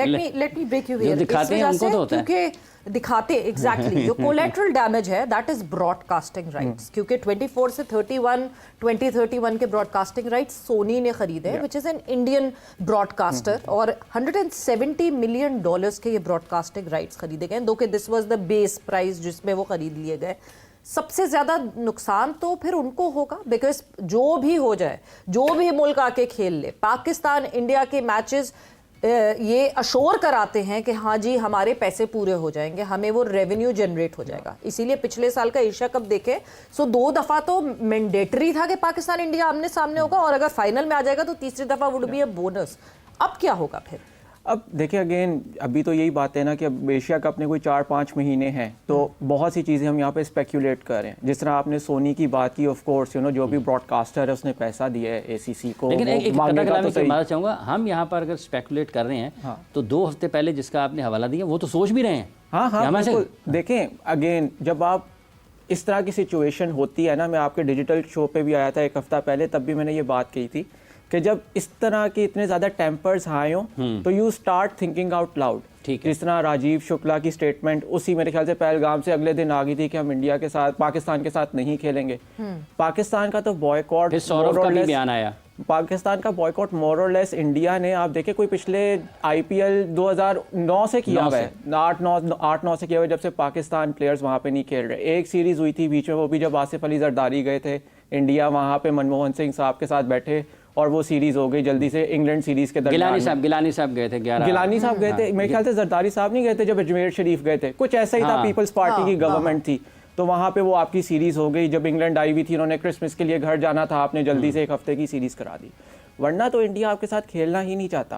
Late me break you here. दिखाते हैं उनको तो होता है, क्योंकि दिखाते एग्जैक्टली जो कोलेटरल डैमेज है दैट इज ब्रॉडकास्टिंग राइट्स, क्योंकि 24 से 2031 के ब्रॉडकास्टिंग राइट्स सोनी ने खरीदे हैं, which is an Indian broadcaster, और $170 मिलियन के ये ब्रॉडकास्टिंग राइट्स खरीदे गए, दो कि this was the base price जिसमें वो खरीद लिए गए। सबसे ज्यादा नुकसान तो फिर उनको होगा, बिकॉज जो भी हो जाए, जो भी मुल्क आके खेल ले, पाकिस्तान इंडिया के मैचेस ये अशोर कराते हैं कि हाँ जी हमारे पैसे पूरे हो जाएंगे, हमें वो रेवेन्यू जनरेट हो जाएगा। इसीलिए पिछले साल का एशिया कप देखे, सो 2 दफा तो मैंडेटरी था कि पाकिस्तान इंडिया आमने सामने होगा, और अगर फाइनल में आ जाएगा तो तीसरी दफा वुड बी अ बोनस। अब क्या होगा फिर? अब देखिए अगेन, अभी तो यही बात है ना कि अब एशिया कप में कोई 4-5 महीने हैं, तो बहुत सी चीज़ें हम यहाँ पे स्पेक्यूलेट कर रहे हैं। जिस तरह आपने सोनी की बात की, ऑफ कोर्स यू नो जो भी ब्रॉडकास्टर है उसने पैसा दिया है एसीसी को, लेकिन एक मांगेगा तो सही। मानना चाहूँगा, हम यहाँ पर अगर स्पेकुलेट कर रहे हैं तो 2 हफ्ते पहले जिसका आपने हवाला दिया वो तो सोच भी रहे हैं। हाँ बिल्कुल। देखें अगेन, जब आप इस तरह की सिचुएशन होती है ना, मैं आपके डिजिटल शो पे भी आया था 1 हफ्ता पहले, तब भी मैंने ये बात कही थी कि जब इस तरह के इतने ज़्यादा टेम्पर्स हाई हों तो you start thinking out loud. ठीक है। जिस तरह राजीव शुक्ला की स्टेटमेंट उसी मेरे ख्याल से पहलगाम से अगले दिन आ गई थी कि हम इंडिया के साथ, पाकिस्तान के साथ नहीं खेलेंगे। पाकिस्तान का तो बॉयकॉट, सौरव का भी बयान आया, पाकिस्तान का बॉयकॉट मोर और लेस इंडिया ने, आप देखें कोई पिछले आईपीएल 2009 से किया हुआ है, 8-9 से किया हुआ है, जब से पाकिस्तान प्लेयर्स वहाँ पे नहीं खेल रहे। एक सीरीज़ हुई थी बीच में, वो भी जब आसिफ अली जरदारी गए थे इंडिया, वहाँ पे मनमोहन सिंह साहब के साथ बैठे और वो सीरीज हो गई जल्दी से इंग्लैंड सीरीज के दरमियान। गिलानी साहब गए थे, गिलानी साहब गए थे, मेरे ख्याल से जरदारी साहब नहीं गए थे जब अजमेर शरीफ गए थे, कुछ ऐसा ही था। पीपल्स पार्टी की गवर्नमेंट थी, तो वहाँ पे वो आपकी सीरीज हो गई। जब इंग्लैंड आई हुई थी, उन्होंने क्रिसमस के लिए घर जाना था, आपने जल्दी से 1 हफ्ते की सीरीज करा दी। वरना तो इंडिया आपके साथ खेलना ही नहीं चाहता।